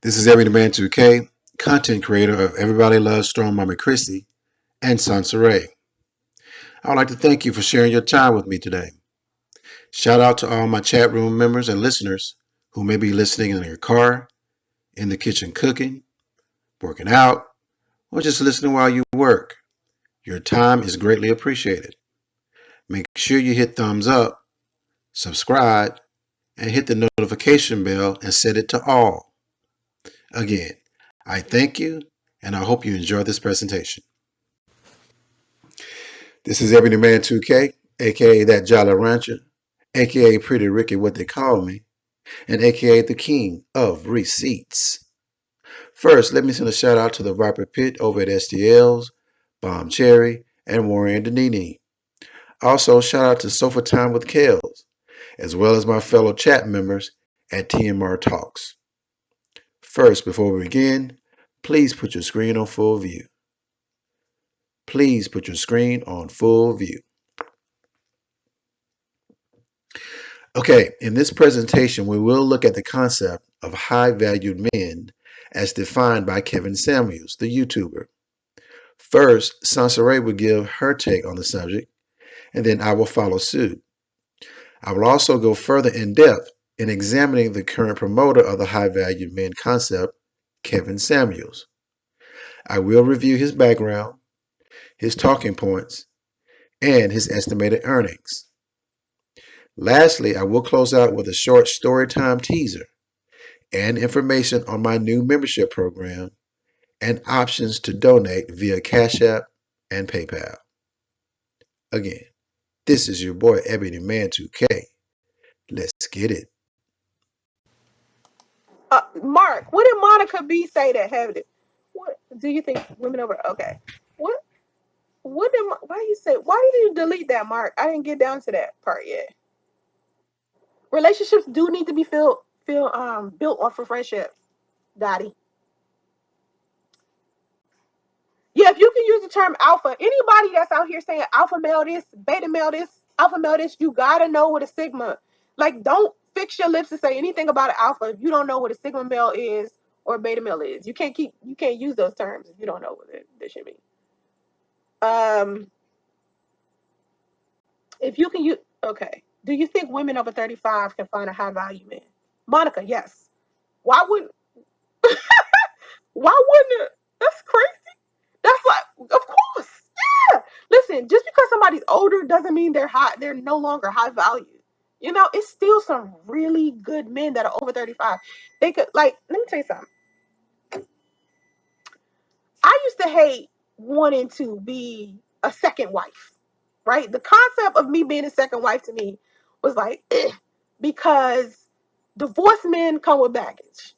This is EB2K, content creator of Everybody Loves Strong Mama Christie and SONCERAE. I would like to thank you for sharing your time with me today. Shout out to all my chat room members and listeners who may be listening in your car, in the kitchen cooking, working out, or just listening while you work. Your time is greatly appreciated. Make sure you hit thumbs up, subscribe, and hit the notification bell and set it to all. Again, I thank you and I hope you enjoy this presentation. This is Ebony Man 2K, aka that Jolly Rancher, aka Pretty Ricky, what they call me, and aka the King of Receipts. First, let me send a shout out to the Viper Pit over at STL's, Bomb Cherry, and Warrior Danini. Also, shout out to Sofa Time with Kels, as well as my fellow chat members at TMR Talks. First, before we begin, please put your screen on full view. Please put your screen on full view. Okay, in this presentation, we will look at the concept of high-valued men as defined by Kevin Samuels, the YouTuber. First, SONCERAE will give her take on the subject, and then I will follow suit. I will also go further in depth in examining the current promoter of the high-valued men concept, Kevin Samuels. I will review his background, his talking points, and his estimated earnings. Lastly, I will close out with a short storytime teaser and information on my new membership program and options to donate via Cash App and PayPal. Again, this is your boy Ebony Man 2K. Let's get it. Mark, what did Monica B say that have it? What do you think women over? Okay, what? What did? Why you say? Why did you delete that, Mark? I didn't get down to that part yet. Relationships do need to be built off of friendship, Dottie. Yeah, if you can use the term alpha, anybody that's out here saying alpha male this, beta male this, alpha male this, you gotta know what a sigma. Like, don't fix your lips to say anything about an alpha if you don't know what a sigma male is or a beta male is. You can't use those terms if you don't know what they should be. Um, if you can use okay, do you think women over 35 can find a high value man? Monica, yes. Why wouldn't? Why wouldn't it? That's crazy. That's like, of course, yeah. Listen, just because somebody's older doesn't mean they're high. They're no longer high value. You know, it's still some really good men that are over 35. They could like. Let me tell you something. I used to hate wanting to be a second wife. Right? The concept of me being a second wife to me was like, because divorced men come with baggage.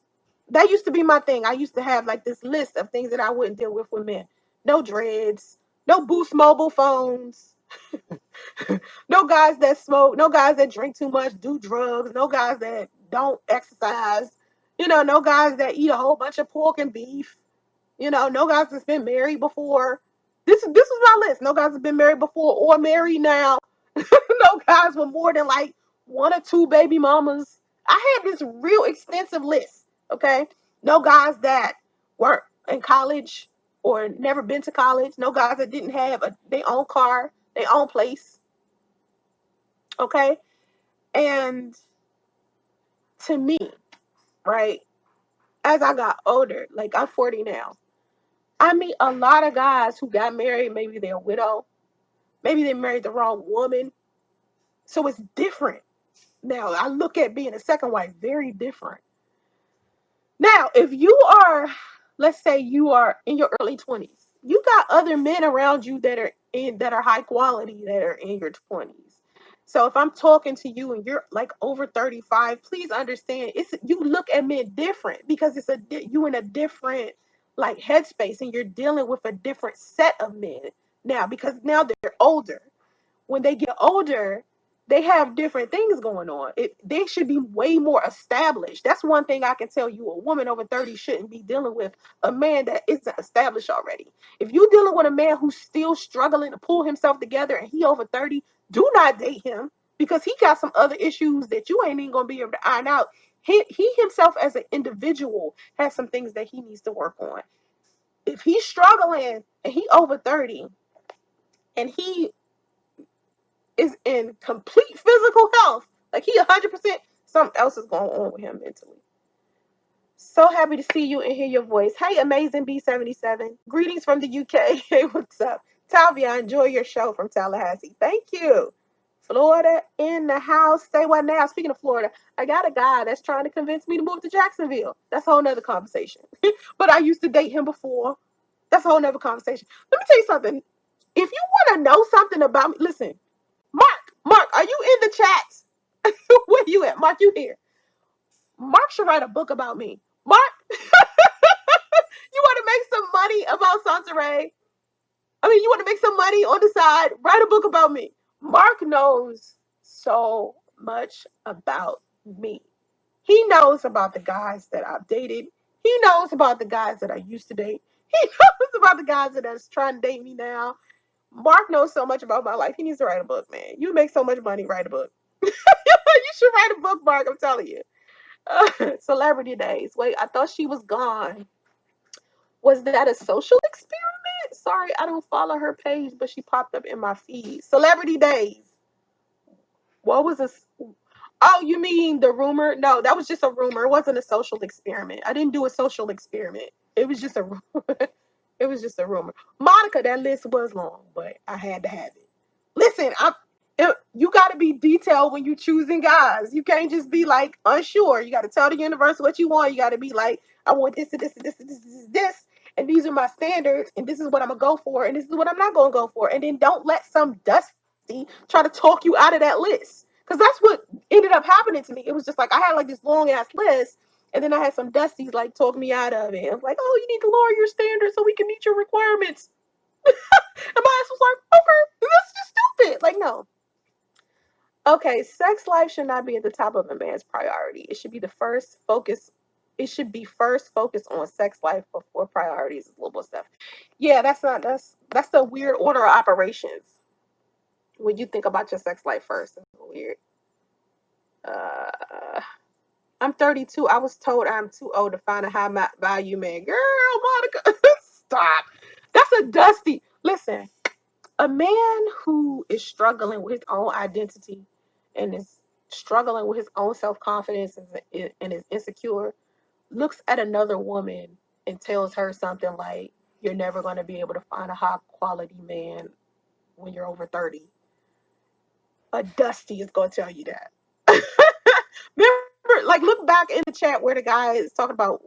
That used to be my thing. I used to have like this list of things that I wouldn't deal with men. No dreads, no Boost mobile phones, no guys that smoke, no guys that drink too much, do drugs, no guys that don't exercise, no guys that eat a whole bunch of pork and beef, no guys that's been married before. This is my list. No guys have been married before or married now. No guys with more than like one or two baby mamas. I had this real extensive list. Okay, no guys that weren't in college or never been to college. No guys that didn't have their own car, their own place. Okay, and to me, right, as I got older, like I'm 40 now, I meet a lot of guys who got married. Maybe they're a widow. Maybe they married the wrong woman. So it's different. Now, I look at being a second wife very different. Now, if you are, let's say you are in your early 20s, you got other men around you that are high quality that are in your 20s. So if I'm talking to you and you're like over 35, please understand you look at men different because you in a different like headspace and you're dealing with a different set of men now because now they're older. When they get older, they have different things going on. They should be way more established. That's one thing I can tell you. A woman over 30 shouldn't be dealing with a man that isn't established already. If you're dealing with a man who's still struggling to pull himself together and he over 30, do not date him because he got some other issues that you ain't even going to be able to iron out. he himself as an individual has some things that he needs to work on. If he's struggling and he over 30 and he is in complete physical health, like he 100%, something else is going on with him mentally. So happy to see you and hear your voice. Hey, amazing B77. Greetings from the UK. Hey, what's up? Talvia, enjoy your show from Tallahassee. Thank you. Florida in the house. Say what now? Speaking of Florida, I got a guy that's trying to convince me to move to Jacksonville. That's a whole nother conversation. But I used to date him before. That's a whole nother conversation. Let me tell you something. If you want to know something about me, listen, Mark, are you in the chats? Where you at? Mark, you here. Mark should write a book about me. Mark, you want to make some money about SONCERAE? I mean, you want to make some money on the side? Write a book about me. Mark knows so much about me. He knows about the guys that I've dated. He knows about the guys that I used to date. He knows about the guys that are trying to date me now. Mark knows so much about my life. He needs to write a book, man. You make so much money, write a book. You should write a book, Mark. I'm telling you. Celebrity days. Wait, I thought she was gone. Was that a social experiment? Sorry, I don't follow her page, but she popped up in my feed. Celebrity days. What was this? Oh, you mean the rumor? No, that was just a rumor. It wasn't a social experiment. I didn't do a social experiment. It was just a rumor. It was just a rumor. Monica, that list was long, but I had to have it. Listen, you got to be detailed when you're choosing guys. You can't just be like unsure. You got to tell the universe what you want. You got to be like, I want this and this and this and this and this, and these are my standards, and this is what I'm gonna go for, and this is what I'm not gonna go for. And then don't let some dusty try to talk you out of that list, because that's what ended up happening to me. It was just like I had like this long ass list, and then I had some dusties like talk me out of it. I'm like, oh, you need to lower your standards so we can meet your requirements. And my ass was like, okay, that's just stupid. Like, no. Okay, sex life should not be at the top of a man's priority. It should be the first focus. It should be first focused on sex life before priorities is little stuff. Yeah, that's the weird order of operations. When you think about your sex life first, it's weird. I'm 32. I was told I'm too old to find a high value man. Girl, Monica, stop. That's a dusty. Listen, a man who is struggling with his own identity and is struggling with his own self-confidence and is insecure looks at another woman and tells her something like, you're never going to be able to find a high quality man when you're over 30. A dusty is going to tell you that. Remember, like, look back in the chat where the guy is talking about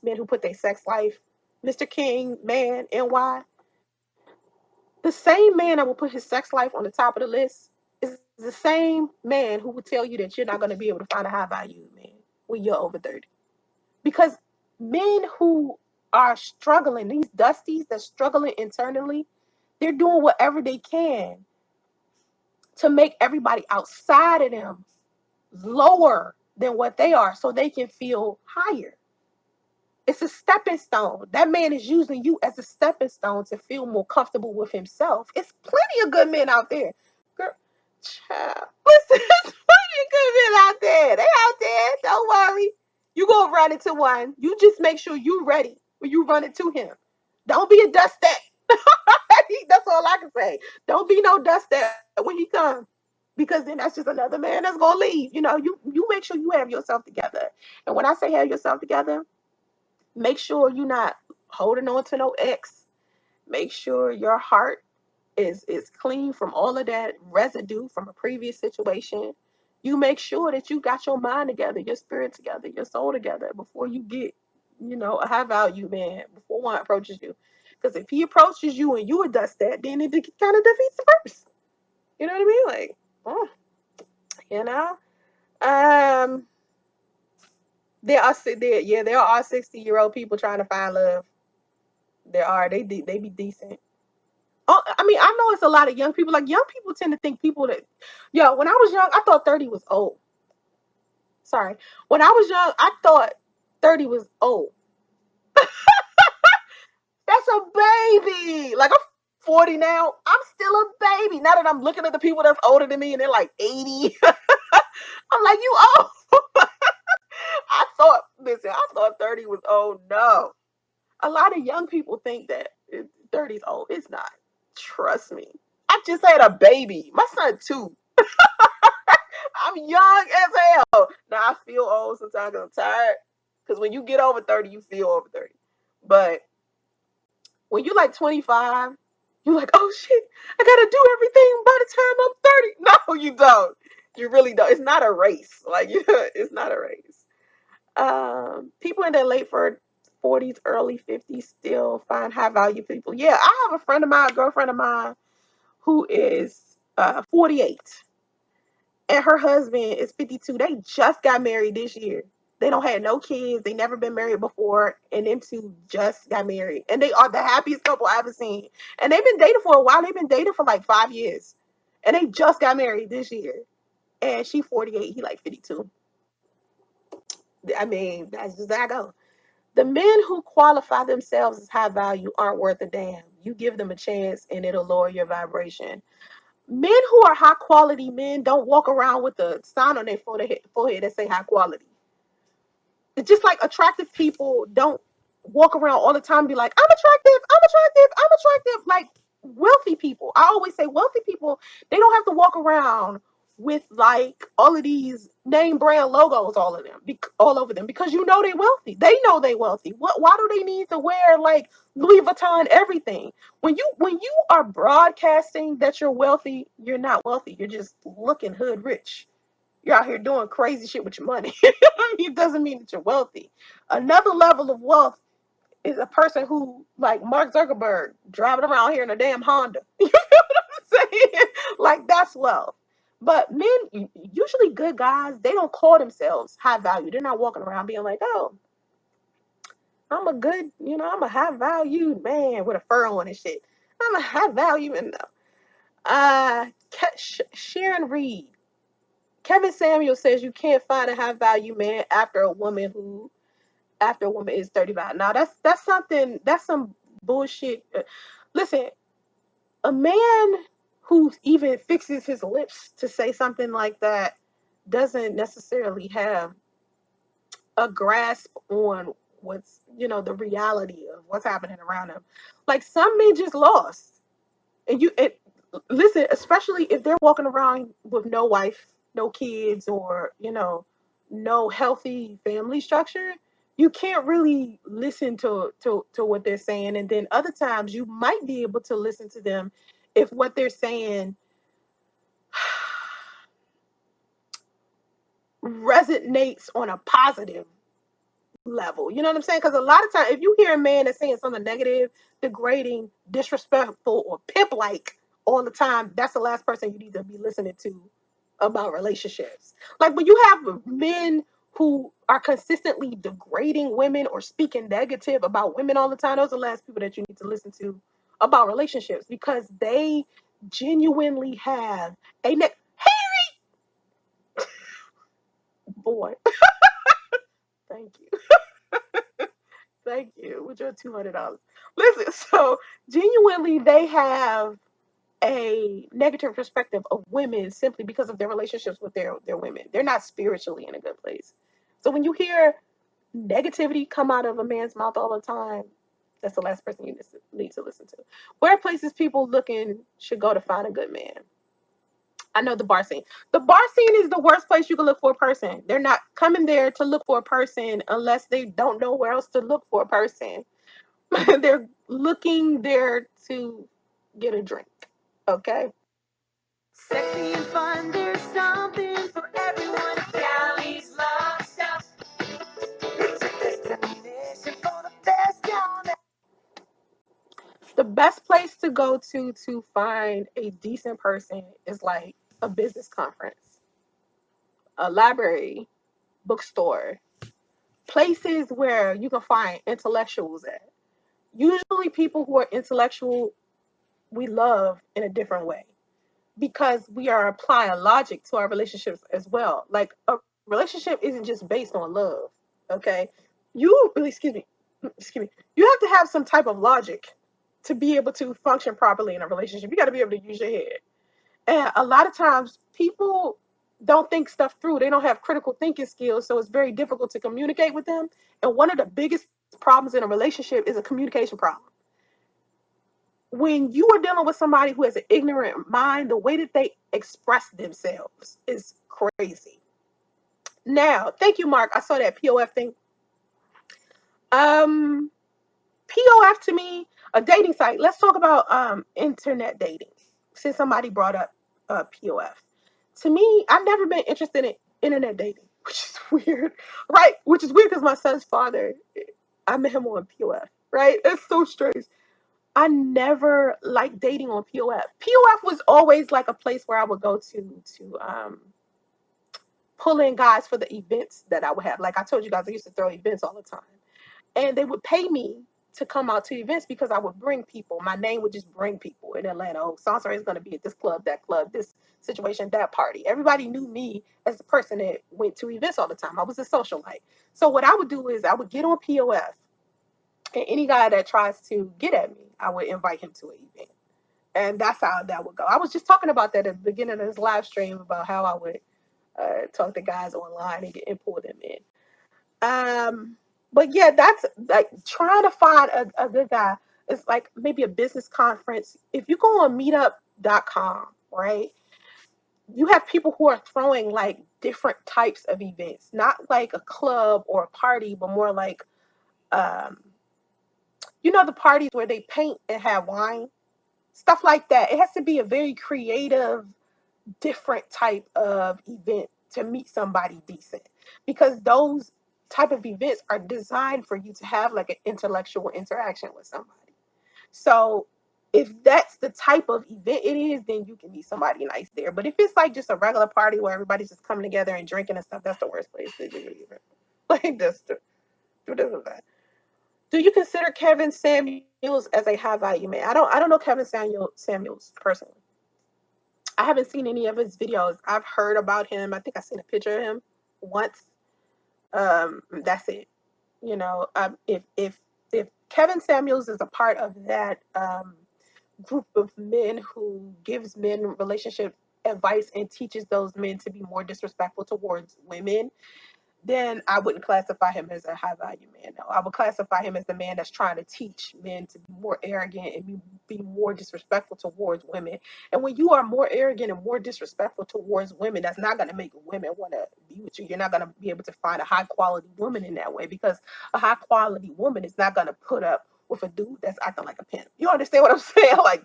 men who put their sex life, Mr. King, man, NY. The same man that will put his sex life on the top of the list is the same man who will tell you that you're not going to be able to find a high value man when you're over 30. Because men who are struggling, these dusties that's struggling internally, they're doing whatever they can to make everybody outside of them lower than what they are so they can feel higher. It's a stepping stone. That man is using you as a stepping stone to feel more comfortable with himself. It's plenty of good men out there. Girl, child, listen, there's plenty of good men out there. They out there. Don't worry. You gonna run into one. You just make sure you ready when you run into him. Don't be a dusty. That's all I can say. Don't be no dusty when he comes. Because then that's just another man that's gonna leave. You know, you make sure you have yourself together. And when I say have yourself together, make sure you're not holding on to no ex. Make sure your heart is clean from all of that residue from a previous situation. You make sure that you got your mind together, your spirit together, your soul together before you get, a high value man, before one approaches you. Because if he approaches you and you adjust that, then it kind of defeats the purpose. You know what I mean? Like, you know? There are 60-year-old people trying to find love. There are. They be decent. Oh, I mean, I know it's a lot of young people. Like, young people tend to think people that, when I was young, I thought 30 was old. Sorry. When I was young, I thought 30 was old. That's a baby. Like, I'm 40 now. I'm still a baby. Now that I'm looking at the people that's older than me and they're like 80. I'm like, you old. I thought 30 was old. No. A lot of young people think that 30 is old. It's not. Trust me. I just had a baby. My son, too. I'm young as hell. Now, I feel old sometimes because I'm tired. Because when you get over 30, you feel over 30. But when you like 25, you're like, oh shit, I gotta do everything by the time I'm 30. No, you don't. You really don't. It's not a race. Like, it's not a race. People in their late 40s, early 50s still find high value people. Yeah, I have a friend of mine, a girlfriend of mine, who is 48, and her husband is 52. They just got married this year. They don't have no kids. They never been married before, and them two just got married, and they are the happiest couple I've ever seen. And they've been dating for a while. They've been dating for like 5 years, and they just got married this year. And she 48, he like 52. I mean, that's just how I go. The men who qualify themselves as high value aren't worth a damn. You give them a chance, and it'll lower your vibration. Men who are high quality men don't walk around with a sign on their forehead that say high quality. It's just like attractive people don't walk around all the time and be like, I'm attractive, I'm attractive, I'm attractive. Like wealthy people. I always say wealthy people, they don't have to walk around with like all of these name brand logos all over them because you know they wealthy. They know they wealthy. Why do they need to wear like Louis Vuitton everything? When you are broadcasting that you're wealthy, you're not wealthy. You're just looking hood rich. You're out here doing crazy shit with your money. It doesn't mean that you're wealthy. Another level of wealth is a person who, like Mark Zuckerberg, driving around here in a damn Honda. You know what I'm saying? Like, that's wealth. But men, usually good guys, they don't call themselves high value. They're not walking around being like, oh, I'm a high valued man with a fur on and shit. I'm a high value. And Sharon Reed, Kevin Samuel says you can't find a high value man after a woman is 35. Now that's some bullshit. Listen, a man who even fixes his lips to say something like that doesn't necessarily have a grasp on the reality of what's happening around him. Like some men just lost. And listen, especially if they're walking around with no wife, no kids, or no healthy family structure, you can't really listen to what they're saying. And then other times you might be able to listen to them if what they're saying resonates on a positive level. You know what I'm saying? Because a lot of times, if you hear a man that's saying something negative, degrading, disrespectful, or pimp like all the time, that's the last person you need to be listening to about relationships. Like when you have men who are consistently degrading women or speaking negative about women all the time, those are the last people that you need to listen to about relationships because they genuinely have Hey, boy, thank you. Thank you. With your $200. Listen, so genuinely, they have a negative perspective of women simply because of their relationships with their women. They're not spiritually in a good place. So when you hear negativity come out of a man's mouth all the time, that's the last person you need to listen to. Where places people looking should go to find a good man? I know the bar scene. The bar scene is the worst place you can look for a person. They're not coming there to look for a person unless they don't know where else to look for a person. They're looking there to get a drink. Okay? Sexy and fun, there's something for everyone. Callie's love stuff. It's a destination for the best down there. The best place to go to find a decent person is like a business conference, a library, bookstore, places where you can find intellectuals at. Usually people who are intellectual, we love in a different way because we are applying logic to our relationships as well. Like a relationship isn't just based on love. Okay. Excuse me. Excuse me. You have to have some type of logic to be able to function properly in a relationship. You got to be able to use your head. And a lot of times people don't think stuff through. They don't have critical thinking skills, so it's very difficult to communicate with them. And one of the biggest problems in a relationship is a communication problem. When you are dealing with somebody who has an ignorant mind, the way that they express themselves is crazy. Now, thank you, Mark. I saw that POF thing. Um, POF to me, a dating site. Let's talk about internet dating. Since somebody brought up POF. To me, I've never been interested in internet dating, which is weird, right? Which is weird because my son's father, I met him on POF, right? It's so strange. I never liked dating on POF. POF was always like a place where I would go to pull in guys for the events that I would have. Like I told you guys, I used to throw events all the time. And they would pay me to come out to events because I would bring people. My name would just bring people in Atlanta. Oh, SONCERAE is going to be at this club, this situation, that party. Everybody knew me as the person that went to events all the time. I was a socialite. So what I would do is I would get on POF, and any guy that tries to get at me, I would invite him to an event. And that's how that would go. I was just talking about that at the beginning of this live stream about how I would talk to guys online and pull them in. But yeah, that's like trying to find a good guy. It's like maybe a business conference. If you go on meetup.com, right, you have people who are throwing like different types of events, not like a club or a party, but more like, um, the parties where they paint and have wine, stuff like that. It has to be a very creative, different type of event to meet somebody decent, because those type of events are designed for you to have like an intellectual interaction with somebody. So if that's the type of event it is, then you can meet somebody nice there. But if it's like just a regular party where everybody's just coming together and drinking and stuff, that's the worst place to do it. Like do you consider Kevin Samuels as a high value man? I don't know Kevin Samuels personally. I haven't seen any of his videos. I've heard about him. I think I've seen a picture of him once. That's it. If Kevin Samuels is a part of that group of men who gives men relationship advice and teaches those men to be more disrespectful towards women, then I wouldn't classify him as a high value man. No, I would classify him as the man that's trying to teach men to be more arrogant and be more disrespectful towards women. And when you are more arrogant and more disrespectful towards women, that's not going to make women want to be with you. You're not going to be able to find a high quality woman in that way, because a high quality woman is not going to put up with a dude that's acting like a pimp. You understand what I'm saying? Like,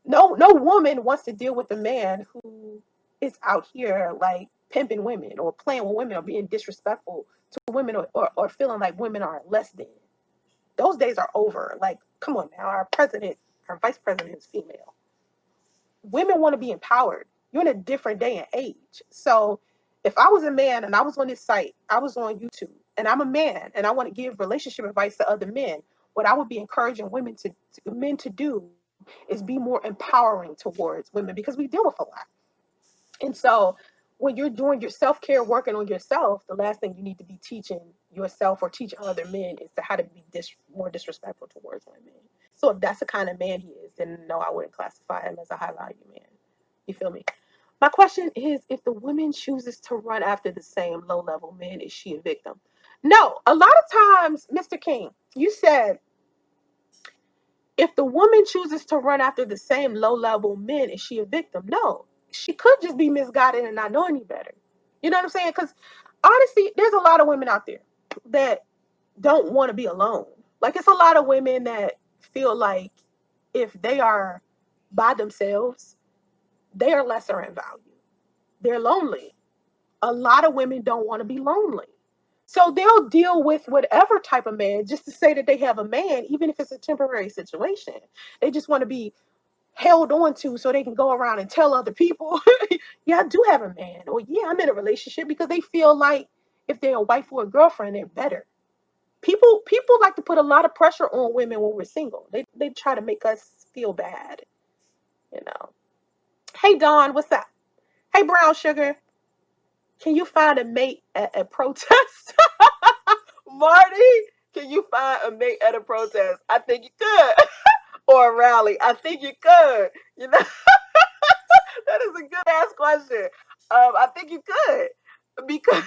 no woman wants to deal with a man who is out here like pimping women or playing with women or being disrespectful to women, or feeling like women are less than. Those days are over. Like, come on now. Our vice president is female. Women want to be empowered. You're in a different day and age. So if I was a man and I was on this site, I was on YouTube, and I'm a man and I want to give relationship advice to other men, what I would be encouraging men to do is be more empowering towards women, because we deal with a lot. And so when you're doing your self-care, working on yourself, the last thing you need to be teaching yourself or teaching other men is to how to be more disrespectful towards women. So if that's the kind of man he is, then no, I wouldn't classify him as a high value man. You feel me? My question is, if the woman chooses to run after the same low level man, is she a victim? No, a lot of times, Mr. King, you said if the woman chooses to run after the same low level men, is she a victim? No, she could just be misguided and not know any better. You know what I'm saying? Because honestly, there's a lot of women out there that don't want to be alone. Like, it's a lot of women that feel like if they are by themselves, they are lesser in value. They're lonely. A lot of women don't want to be lonely. So they'll deal with whatever type of man just to say that they have a man, even if it's a temporary situation. They just want to be held on to so they can go around and tell other people, yeah, I do have a man, or yeah, I'm in a relationship, because they feel like if they're a wife or a girlfriend, they're better. People like to put a lot of pressure on women when we're single. They try to make us feel bad, you know. Hey Dawn, what's up? Hey Brown Sugar, can you find a mate at a protest? Marty, can you find a mate at a protest? I think you could. Or a rally. I think you could. You know, that is a good ass question. I think you could, because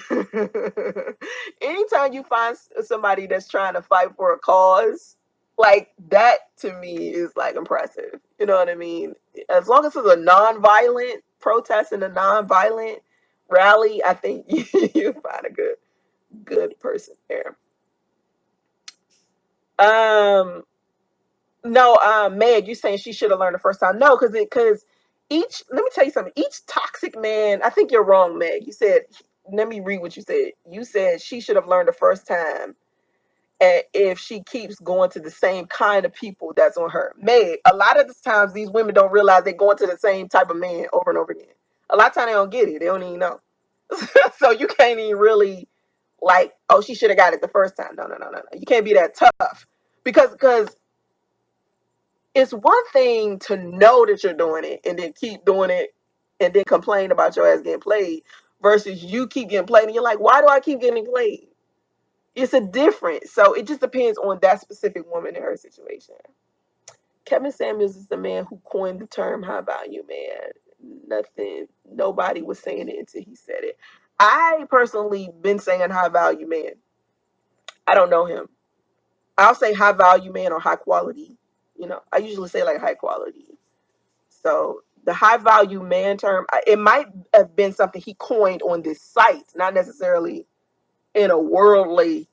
anytime you find somebody that's trying to fight for a cause, like that to me is like impressive. You know what I mean? As long as it's a non-violent protest and a non-violent rally, I think you find a good person there. Um, no, Meg, you saying she should have learned the first time? No, because each. Let me tell you something. Each toxic man. I think you're wrong, Meg. You said. Let me read what you said. You said she should have learned the first time, and if she keeps going to the same kind of people that's on her. Meg, a lot of the times these women don't realize they're going to the same type of man over and over again. A lot of times they don't get it. They don't even know. So you can't even really like, oh, she should have got it the first time. No, no, no, no, no. You can't be that tough because it's one thing to know that you're doing it and then keep doing it and then complain about your ass getting played versus you keep getting played and you're like, why do I keep getting played? It's a difference. So it just depends on that specific woman and her situation. Kevin Samuels is the man who coined the term high value man. Nobody was saying it until he said it. I personally been saying high value man. I don't know him. I'll say high value man or high quality. I usually say like high quality. So the high value man term, it might have been something he coined on this site, not necessarily in a worldly,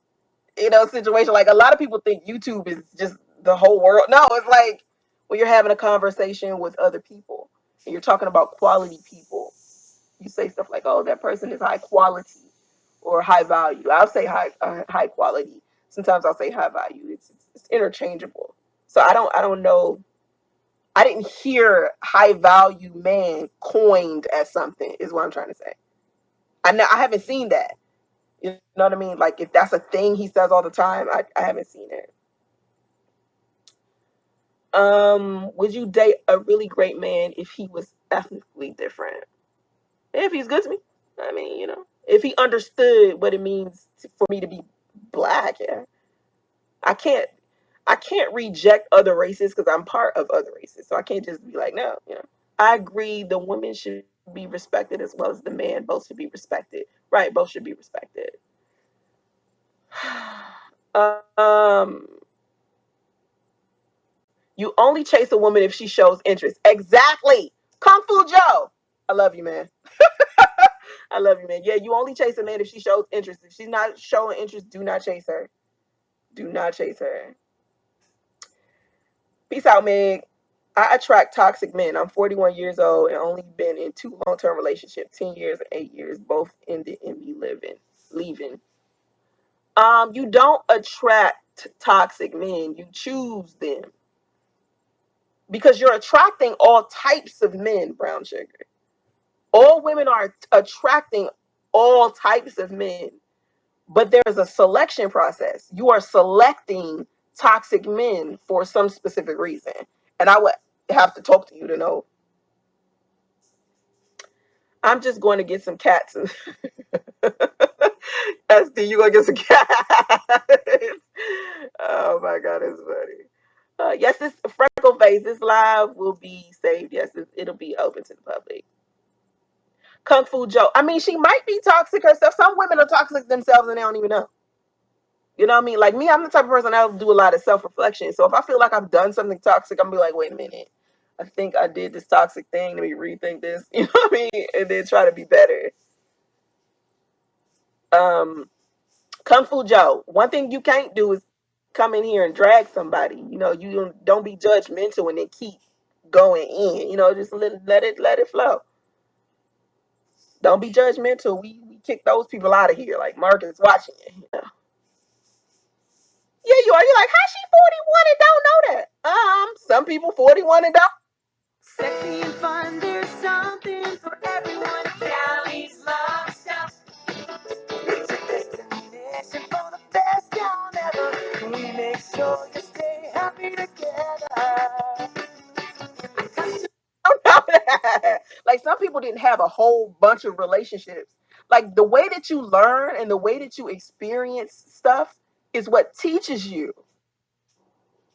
situation. Like a lot of people think YouTube is just the whole world. No, it's like when you're having a conversation with other people and you're talking about quality people, you say stuff like, "Oh, that person is high quality or high value." I'll say high quality. Sometimes I'll say high value. It's interchangeable. So I don't know. I didn't hear high value man coined as something, is what I'm trying to say. I haven't seen that. You know what I mean? Like if that's a thing he says all the time, I haven't seen it. Would you date a really great man if he was ethnically different? If he's good to me. I mean, if he understood what it means for me to be black, yeah. I can't I can't reject other races because I'm part of other races. So I can't just be like, no. I agree the women should be respected as well as the man. Both should be respected. Right, both should be respected. um you only chase a woman if she shows interest. Exactly. Kung Fu Joe. I love you, man. I love you, man. Yeah, you only chase a man if she shows interest. If she's not showing interest, do not chase her. Do not chase her. Peace out, Meg. I attract toxic men. I'm 41 years old and only been in 2 long-term relationships, 10 years and 8 years, both ended in me leaving. You don't attract toxic men. You choose them. Because you're attracting all types of men, brown sugar. All women are attracting all types of men. But there's a selection process. You are selecting toxic men for some specific reason. And I would have to talk to you to know. I'm just going to get some cats. SD, you gonna get some cats? Oh my god, it's funny. Yes, this freckle face. This live will be saved. Yes, it'll be open to the public. Kung Fu Joe. I mean, she might be toxic herself. Some women are toxic themselves and they don't even know. You know what I mean? Like me, I'm the type of person that'll do a lot of self-reflection. So if I feel like I've done something toxic, I'm gonna be like, wait a minute. I think I did this toxic thing. Let me rethink this. You know what I mean? And then try to be better. Kung Fu Joe. One thing you can't do is come in here and drag somebody. You don't be judgmental and then keep going in. Just let it flow. Don't be judgmental. We kick those people out of here. Like Marcus watching it. Yeah, you are. You're like, how she 41 and don't know that? Some people 41 and don't. Sexy and fun, there's something for everyone. Callie's love stuff. It's a destination for the best time ever. We make sure you stay happy together. Like some people didn't have a whole bunch of relationships. Like the way that you learn and the way that you experience stuff is what teaches you.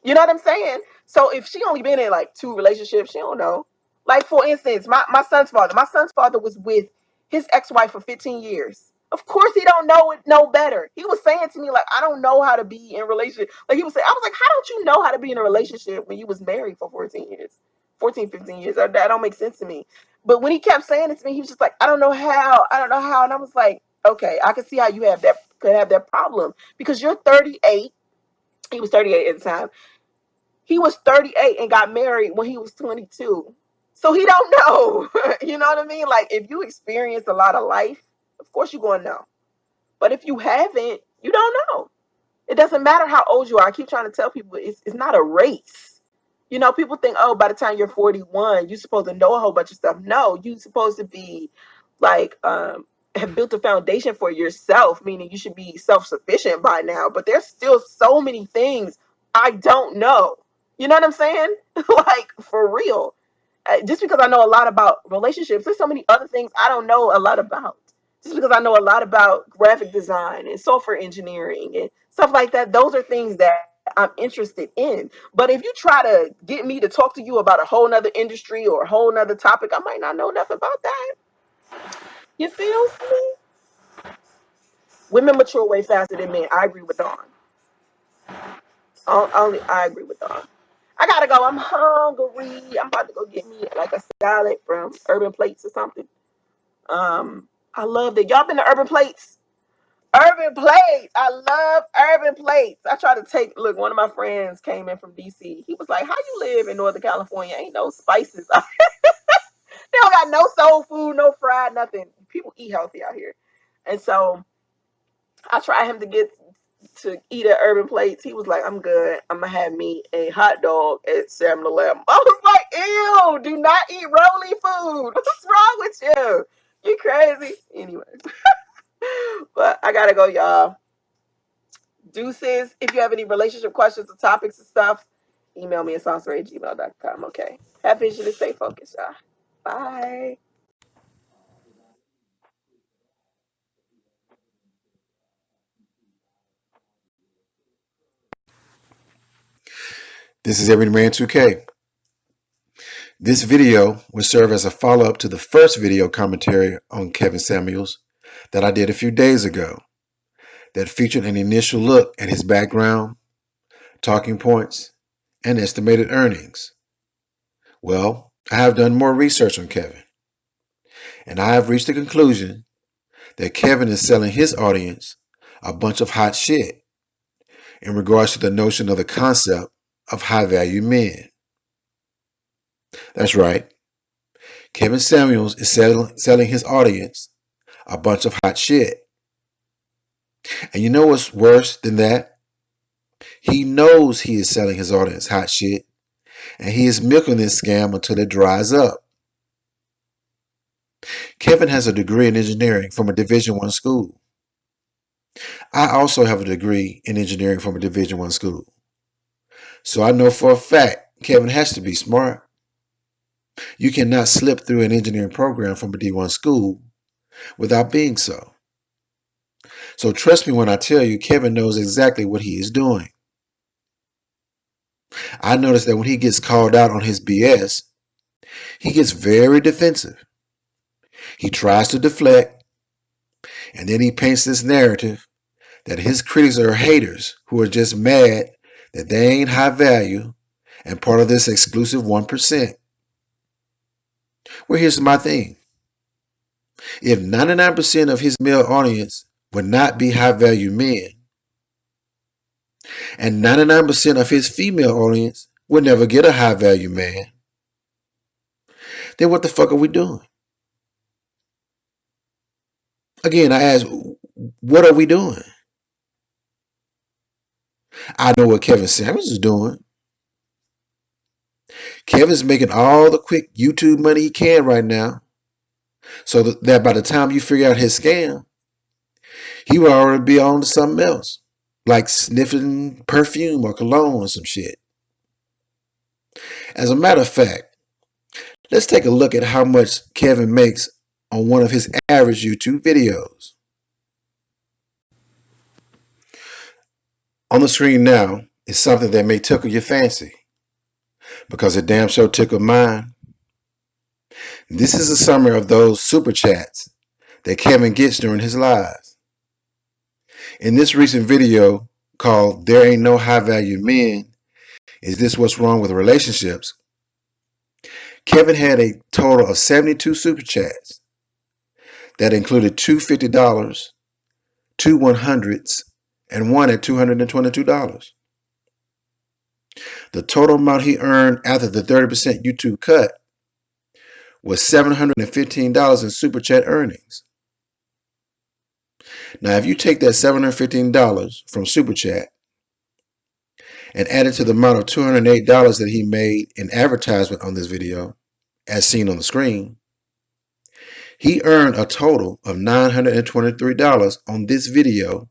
You know what I'm saying? So if she only been in like 2 relationships, she don't know. Like for instance, my son's father. My son's father was with his ex-wife for 15 years. Of course he don't know it no better. He was saying to me, like, I don't know how to be in a relationship. Like, he was saying, I was like, how don't you know how to be in a relationship when you was married for 14 years? 14, 15 years. That don't make sense to me. But when he kept saying it to me, he was just like, I don't know how. I don't know how. And I was like, okay, I can see how you could have that problem. Because you're 38. He was 38 at the time. He was 38 and got married when he was 22. So he don't know. You know what I mean? Like, if you experience a lot of life, of course you're going to know. But if you haven't, you don't know. It doesn't matter how old you are. I keep trying to tell people it's not a race. You know, people think, oh, by the time you're 41, you're supposed to know a whole bunch of stuff. No, you're supposed to be like, have built a foundation for yourself, meaning you should be self-sufficient by now. But there's still so many things I don't know. You know what I'm saying? Like, for real. Just because I know a lot about relationships, there's so many other things I don't know a lot about. Just because I know a lot about graphic design and software engineering and stuff like that, those are things that I'm interested in. But if you try to get me to talk to you about a whole nother industry or a whole nother topic, I might not know nothing about that. You feel me? Women mature way faster than men. I agree with Dawn. I agree with Dawn. I gotta go. I'm hungry. I'm about to go get me like a salad from Urban Plates or something. I love that. Y'all been to Urban Plates? Urban Plates. I love Urban Plates. I try to look, one of my friends came in from DC. He was like, how you live in Northern California? Ain't no spices. They don't got no soul food, no fried, nothing. People eat healthy out here. And so I tried him to eat at Urban Plates. He was like, I'm good. I'm going to have me a hot dog at 7-Eleven. I was like, ew, do not eat Rolly food. What's wrong with you? You crazy? Anyway. But I got to go, y'all. Deuces. If you have any relationship questions or topics and stuff, email me at SONCERAE@gmail.com. Okay. Have vision and stay focused, y'all. Bye. This is EB2K. This video will serve as a follow-up to the first video commentary on Kevin Samuels that I did a few days ago that featured an initial look at his background, talking points, and estimated earnings. Well, I have done more research on Kevin, and I have reached the conclusion that Kevin is selling his audience a bunch of hot shit in regards to the notion of the concept of high-value men. That's right. Kevin Samuels is selling his audience a bunch of hot shit. And you know what's worse than that? He knows he is selling his audience hot shit, and he is milking this scam until it dries up. Kevin has a degree in engineering from a Division I school. I also have a degree in engineering from a Division I school. So I know for a fact Kevin has to be smart. You cannot slip through an engineering program from a D1 school without being so. So trust me when I tell you, Kevin knows exactly what he is doing. I noticed that when he gets called out on his BS, he gets very defensive. He tries to deflect, and then he paints this narrative that his critics are haters who are just mad that they ain't high value and part of this exclusive 1%. Well, here's my thing. If 99% of his male audience would not be high value men, and 99% of his female audience would never get a high value man, then what the fuck are we doing? Again, I ask, what are we doing? I know what Kevin Samuels is doing. Kevin's making all the quick YouTube money he can right now, so that by the time you figure out his scam, he will already be on to something else, like sniffing perfume or cologne or some shit. As a matter of fact, let's take a look at how much Kevin makes on one of his average YouTube videos. On the screen now is something that may tickle your fancy, because it damn sure tickled mine. This is a summary of those super chats that Kevin gets during his lives. In this recent video called There Ain't No High Value Men, Is This What's Wrong with Relationships?, Kevin had a total of 72 super chats that included two $50, two $100s, and one at $222. The total amount he earned after the 30% YouTube cut was $715 in super chat earnings. Now, if you take that $715 from super chat and add it to the amount of $208 that he made in advertisement on this video, as seen on the screen, he earned a total of $923 on this video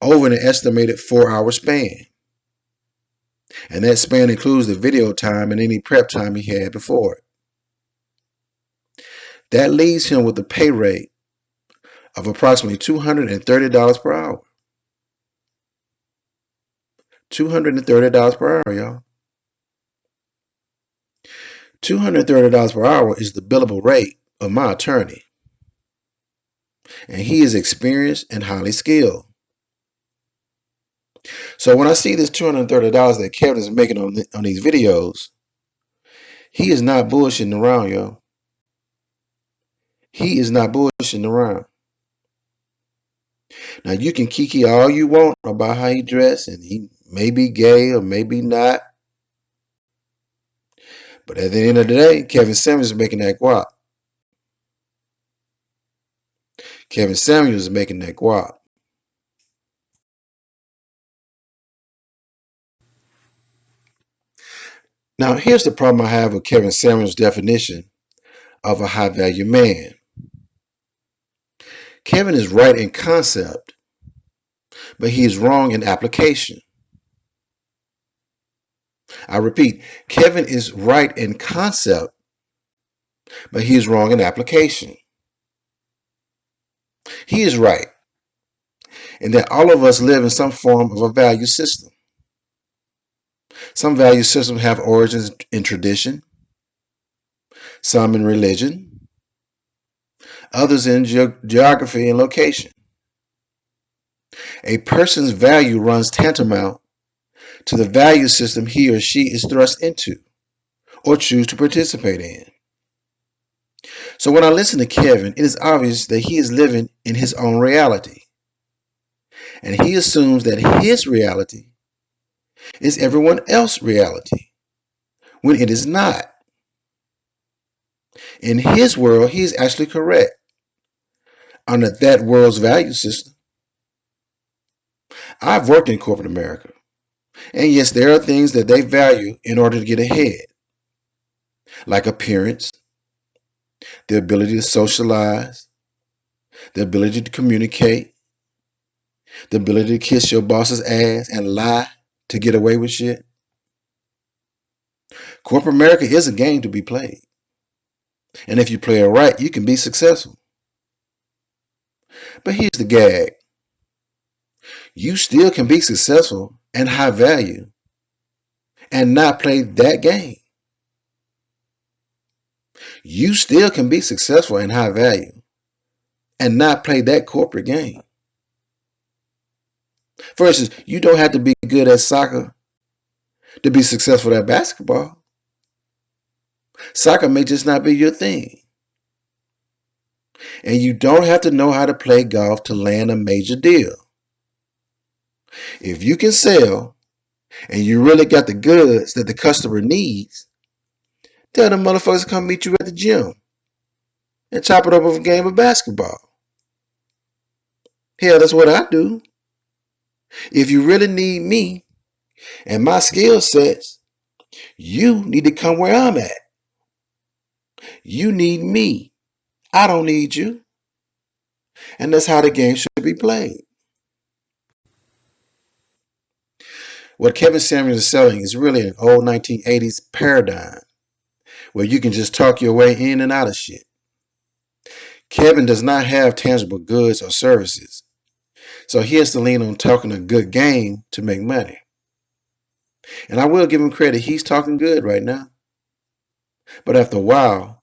over an estimated 4-hour span. And that span includes the video time and any prep time he had before it. That leaves him with a pay rate of approximately $230 per hour. $230 per hour, y'all. $230 per hour is the billable rate of my attorney. And he is experienced and highly skilled. So when I see this $230 that Kevin is making on these videos, he is not bullshitting around, yo. He is not bullshitting around. Now, you can kiki all you want about how he dressed, and he may be gay or maybe not. But at the end of the day, Kevin Samuels is making that guap. Kevin Samuels is making that guap. Now, here's the problem I have with Kevin Samuels' definition of a high-value man. Kevin is right in concept, but he is wrong in application. I repeat, Kevin is right in concept, but he is wrong in application. He is right in that all of us live in some form of a value system. Some value systems have origins in tradition, some in religion, others in geography and location. A person's value runs tantamount to the value system he or she is thrust into or choose to participate in. So when I listen to Kevin, it is obvious that he is living in his own reality. And he assumes that his reality is everyone else's reality, when it is not. In his world, he is actually correct under that world's value system. I've worked in corporate America, and yes, there are things that they value in order to get ahead, like appearance, the ability to socialize, the ability to communicate, the ability to kiss your boss's ass and lie to get away with shit. Corporate America is a game to be played. And if you play it right, you can be successful. But here's the gag. You still can be successful and high value and not play that game. You still can be successful and high value and not play that corporate game. For instance, you don't have to be good at soccer to be successful at basketball. Soccer may just not be your thing. And you don't have to know how to play golf to land a major deal. If you can sell and you really got the goods that the customer needs, tell them motherfuckers to come meet you at the gym and chop it up with a game of basketball. Hell, that's what I do. If you really need me and my skill sets, you need to come where I'm at. You need me. I don't need you. And that's how the game should be played. What Kevin Samuels is selling is really an old 1980s paradigm where you can just talk your way in and out of shit. Kevin does not have tangible goods or services, so he has to lean on talking a good game to make money. And I will give him credit, he's talking good right now. But after a while,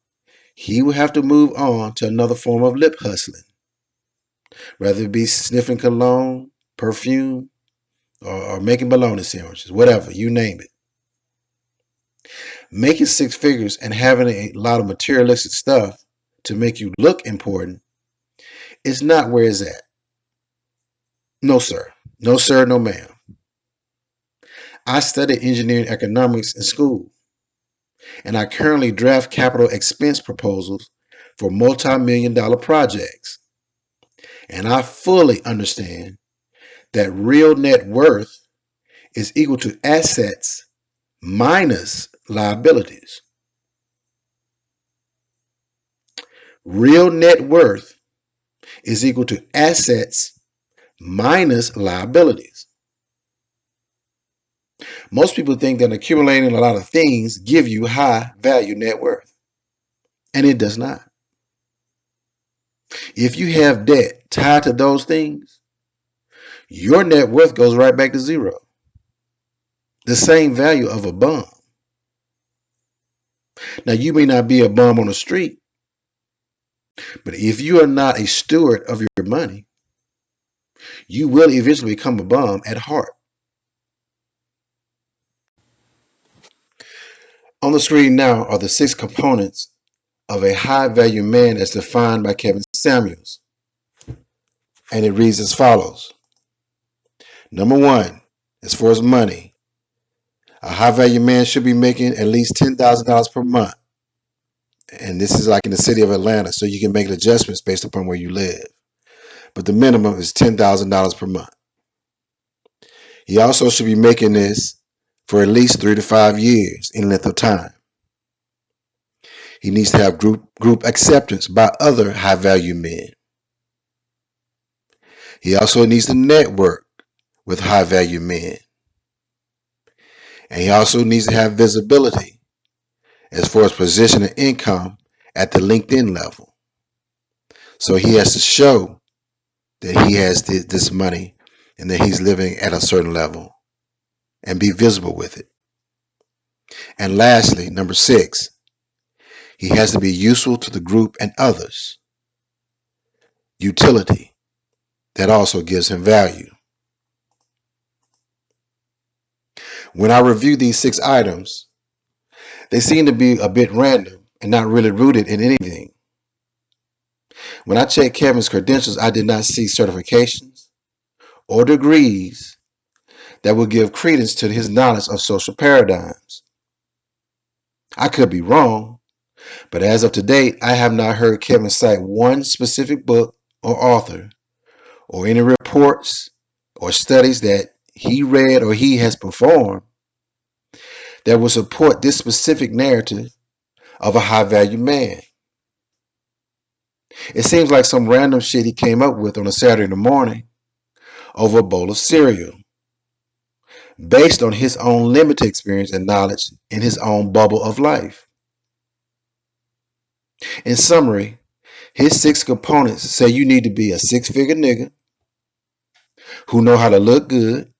he will have to move on to another form of lip hustling, whether it be sniffing cologne, perfume, or making bologna sandwiches, whatever, you name it. Making six figures and having a lot of materialistic stuff to make you look important is not where it's at. No, sir. No, sir. No, ma'am. I studied engineering economics in school, and I currently draft capital expense proposals for multi-million-dollar projects. And I fully understand that real net worth is equal to assets minus liabilities. Real net worth is equal to assets minus liabilities. Most people think that accumulating a lot of things give you high value net worth, and it does not. If you have debt tied to those things, your net worth goes right back to zero. The same value of a bum. Now, you may not be a bum on the street, but if you are not a steward of your money, you will eventually become a bum at heart. On the screen now are the 6 components of a high value man as defined by Kevin Samuels. And it reads as follows. Number 1, as far as money, a high value man should be making at least $10,000 per month. And this is like in the city of Atlanta, so you can make adjustments based upon where you live. But the minimum is $10,000 per month. He also should be making this for at least 3 to 5 years in length of time. He needs to have group acceptance by other high value men. He also needs to network with high value men. And he also needs to have visibility as far as position and income at the LinkedIn level. So he has to show that he has this money and that he's living at a certain level and be visible with it. And lastly, number 6, he has to be useful to the group and others. Utility. That also gives him value. When I review these 6 items, they seem to be a bit random and not really rooted in anything. When I checked Kevin's credentials, I did not see certifications or degrees that would give credence to his knowledge of social paradigms. I could be wrong, but as of today, I have not heard Kevin cite one specific book or author or any reports or studies that he read or he has performed that will support this specific narrative of a high-value man. It seems like some random shit he came up with on a Saturday morning over a bowl of cereal, based on his own limited experience and knowledge in his own bubble of life. In summary, his 6 components say you need to be a 6-figure nigga who know how to look good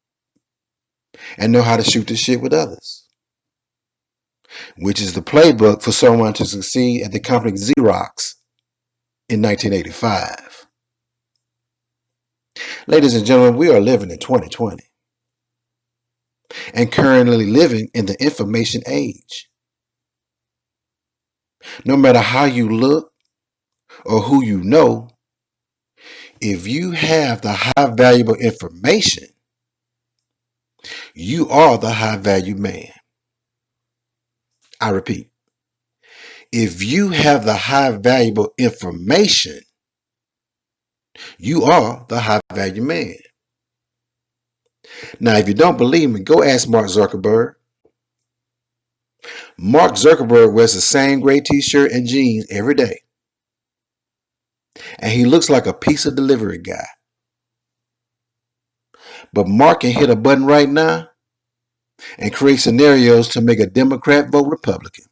and know how to shoot the shit with others, which is the playbook for someone to succeed at the company Xerox in 1985. Ladies and gentlemen, we are living in 2020 and currently living in the information age. No matter how you look or who you know, if you have the high valuable information, you are the high value man. I repeat, if you have the high valuable information, you are the high value man. Now, if you don't believe me, go ask Mark Zuckerberg. Mark Zuckerberg wears the same gray t-shirt and jeans every day. And he looks like a pizza delivery guy. But Mark can hit a button right now and create scenarios to make a Democrat vote Republican.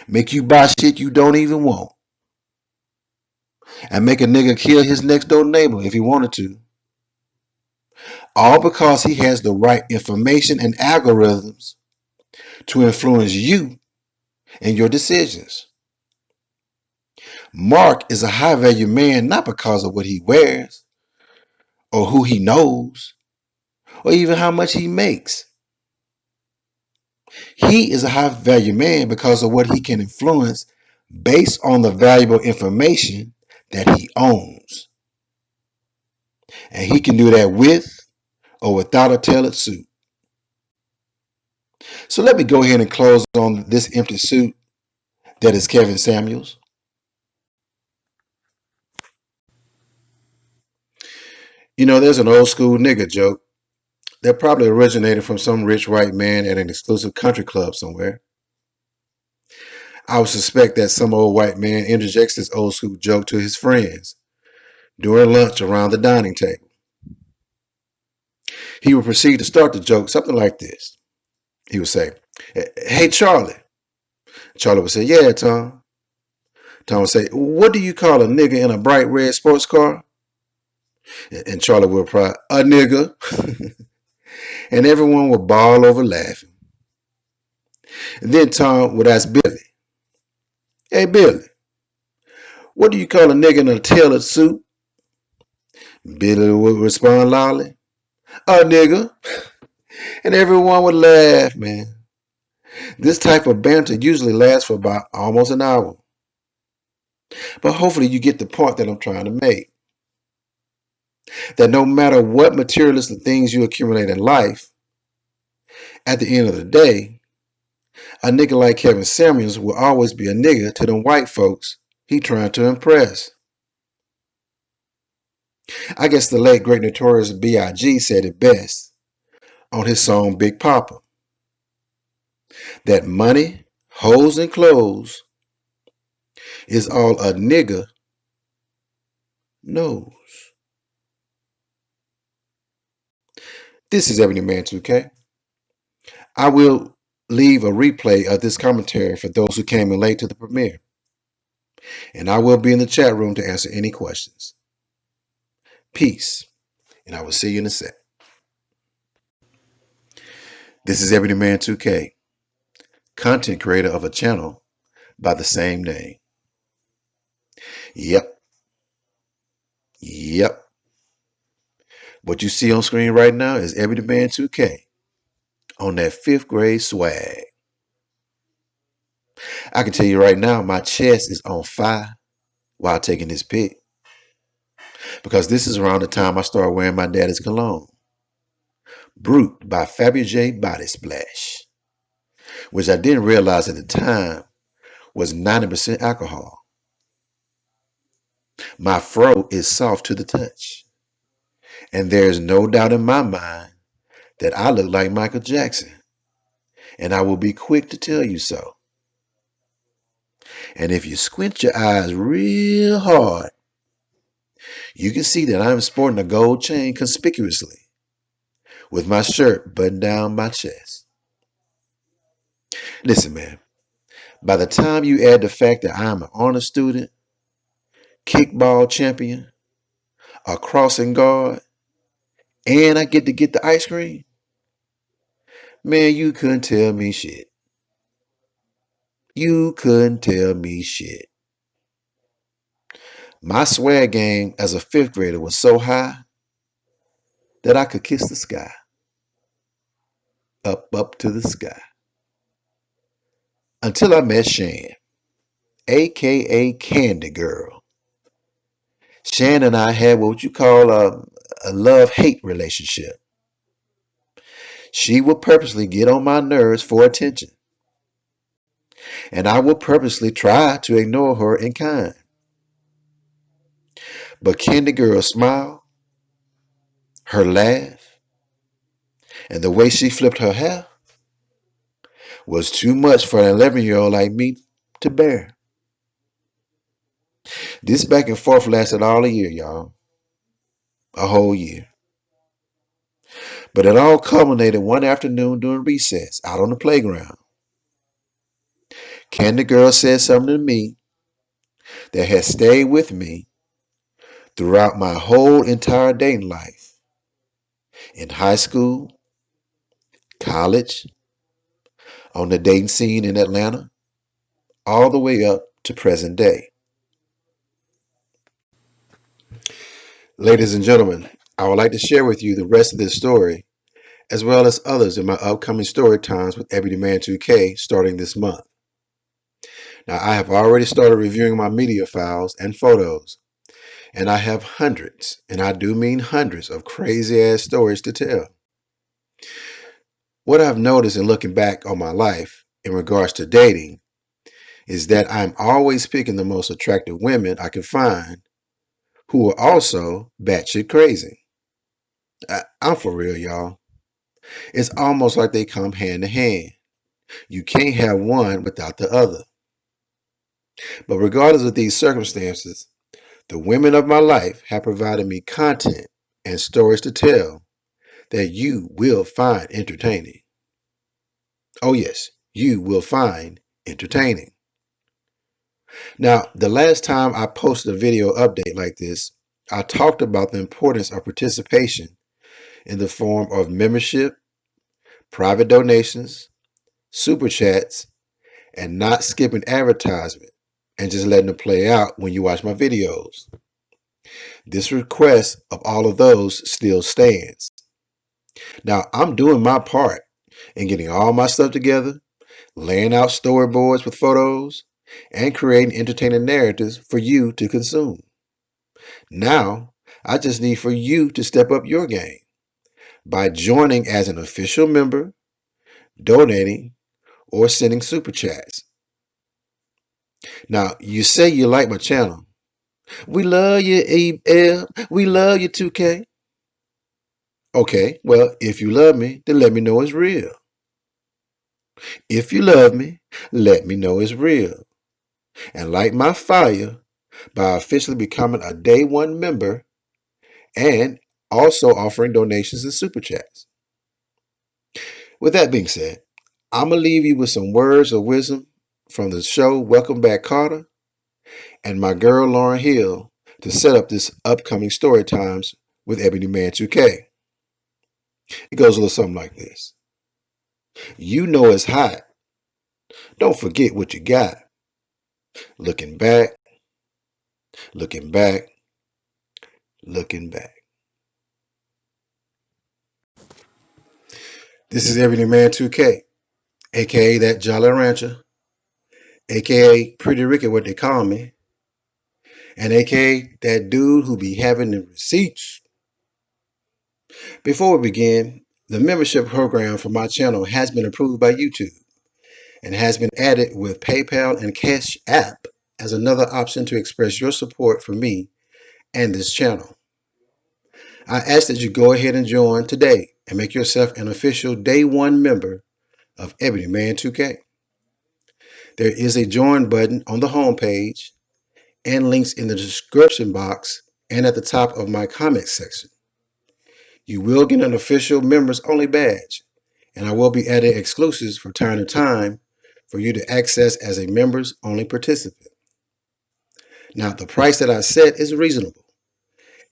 Make you buy shit you don't even want. And make a nigga kill his next door neighbor if he wanted to. All because he has the right information and algorithms to influence you and your decisions. Mark is a high value man not because of what he wears or who he knows or even how much he makes. He is a high value man because of what he can influence based on the valuable information that he owns. And he can do that with or without a tailored suit. So let me go ahead and close on this empty suit that is Kevin Samuels. You know, there's an old school nigga joke that probably originated from some rich white man at an exclusive country club somewhere. I would suspect that some old white man interjects this old school joke to his friends during lunch around the dining table. He would proceed to start the joke something like this. He would say, "Hey, Charlie." Charlie would say, "Yeah, Tom." Tom would say, "What do you call a nigga in a bright red sports car?" And Charlie would reply, "A nigga." And everyone would bawl over laughing. And then Tom would ask Billy, "Hey, Billy, what do you call a nigga in a tailored suit?" Billy would respond loudly, "A nigga." And everyone would laugh, man. This type of banter usually lasts for about almost an hour. But hopefully you get the point that I'm trying to make. That no matter what materialistic things you accumulate in life, at the end of the day, a nigga like Kevin Samuels will always be a nigga to them white folks he trying to impress. I guess the late great notorious B.I.G. said it best on his song Big Papa. That money, hoes, and clothes is all a nigga knows. This is Ebony Man 2K. I will leave a replay of this commentary for those who came in late to the premiere. And I will be in the chat room to answer any questions. Peace, and I will see you in a sec. This is Ebony Man 2K, content creator of a channel by the same name. Yep. What you see on screen right now is Ebony Man 2K on that 5th grade swag. I can tell you right now, my chest is on fire while taking this pic. Because this is around the time I started wearing my daddy's cologne. Brute by Fabergé Body Splash. Which I didn't realize at the time was 90% alcohol. My fro is soft to the touch. And there's no doubt in my mind that I look like Michael Jackson. And I will be quick to tell you so. And if you squint your eyes real hard, you can see that I'm sporting a gold chain conspicuously with my shirt buttoned down my chest. Listen, man, by the time you add the fact that I'm an honor student, kickball champion, a crossing guard, and I get to get the ice cream, man, you couldn't tell me shit. You couldn't tell me shit. My swag game as a 5th grader was so high that I could kiss the sky. Up to the sky. Until I met Shan, aka Candy Girl. Shan and I had what you call a love-hate relationship. She would purposely get on my nerves for attention. And I would purposely try to ignore her in kind. But Candy Girl's smile, her laugh, and the way she flipped her hair was too much for an 11-year-old like me to bear. This back and forth lasted all a year, y'all. A whole year. But it all culminated one afternoon during recess out on the playground. Candy Girl said something to me that has stayed with me throughout my whole entire dating life. In high school, college, on the dating scene in Atlanta, all the way up to present day. Ladies and gentlemen, I would like to share with you the rest of this story, as well as others in my upcoming story times with EB2K starting this month. Now, I have already started reviewing my media files and photos, and I have hundreds, and I do mean hundreds, of crazy ass stories to tell. What I've noticed in looking back on my life in regards to dating is that I'm always picking the most attractive women I can find who are also batshit crazy. I'm for real, y'all. It's almost like they come hand in hand. You can't have one without the other. But regardless of these circumstances, the women of my life have provided me content and stories to tell that you will find entertaining. Oh, yes, you will find entertaining. Now, the last time I posted a video update like this, I talked about the importance of participation in the form of membership, private donations, super chats, and not skipping advertisement and just letting it play out when you watch my videos. This request of all of those still stands. Now, I'm doing my part in getting all my stuff together, laying out storyboards with photos, and creating entertaining narratives for you to consume. Now, I just need for you to step up your game by joining as an official member, donating, or sending super chats. Now, you say you like my channel. We love you, EB. We love you, 2K. Okay, well, if you love me, then let me know it's real. If you love me, let me know it's real. And light my fire by officially becoming a day one member and also offering donations and super chats. With that being said, I'm going to leave you with some words of wisdom from the show Welcome Back, Carter, and my girl Lauren Hill to set up this upcoming story times with Ebony Man 2K. It goes a little something like this. You know it's hot. Don't forget what you got. Looking back, looking back, looking back. This is Ebony Man 2K, aka that Jolly Rancher, aka Pretty Ricky, what they call me, and aka that dude who be having the receipts. Before we begin, the membership program for my channel has been approved by YouTube and has been added with PayPal and Cash App as another option to express your support for me and this channel. I ask that you go ahead and join today and make yourself an official day one member of Ebony Man 2K. There is a join button on the homepage and links in the description box and at the top of my comment section. You will get an official members only badge, and I will be adding exclusives from time to time for you to access as a members only participant. Now, the price that I set is reasonable,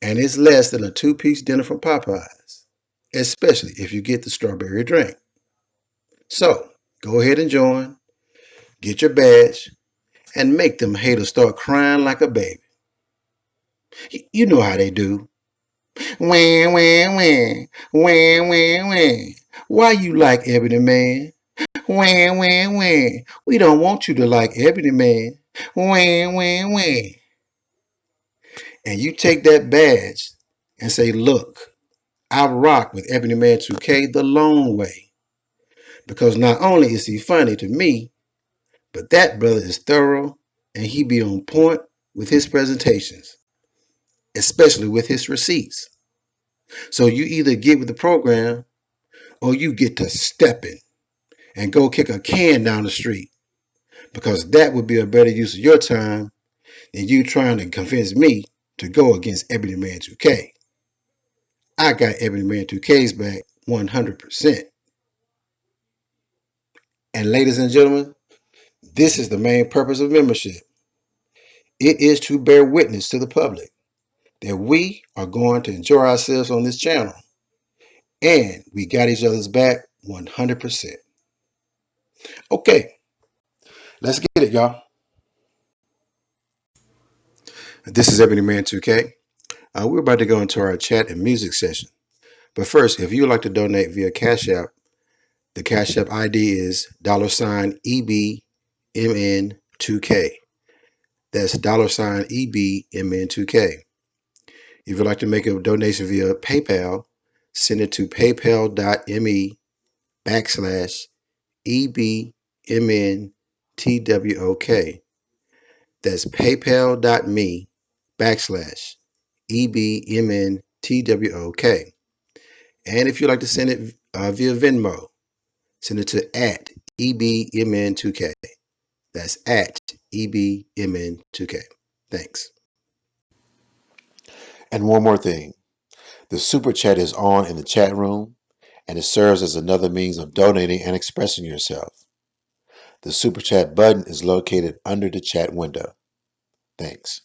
and it's less than a 2-piece dinner from Popeyes, especially if you get the strawberry drink. So, go ahead and join, get your badge, and make them haters start crying like a baby. You know how they do. Wah, wah, wah, wah, wah, wah. Why you like Ebony Man? Wah, wah, wah. We don't want you to like Ebony Man. Wah, wah, wah. And you take that badge and say, look, I rock with Ebony Man 2K the long way. Because not only is he funny to me, but that brother is thorough and he be on point with his presentations, especially with his receipts. So you either get with the program or you get to stepping and go kick a can down the street, because that would be a better use of your time than you trying to convince me to go against Ebony Man 2K. I got Ebony Man 2K's back 100%. And ladies and gentlemen, this is the main purpose of membership. It is to bear witness to the public that we are going to enjoy ourselves on this channel, and we got each other's back 100%. Okay, let's get it, y'all. This is Ebony Man 2K. We're about to go into our chat and music session. But first, if you would like to donate via Cash App, the Cash App ID is $EBMN2K. That's $EBMN2K. If you'd like to make a donation via PayPal, send it to paypal.me/EBMNTWOK. That's paypal.me/EBMNTWOK. And if you'd like to send it via Venmo, send it to at EBMN2K. That's at EBMN2K. Thanks. And one more thing. The Super Chat is on in the chat room, and it serves as another means of donating and expressing yourself. The Super Chat button is located under the chat window. Thanks.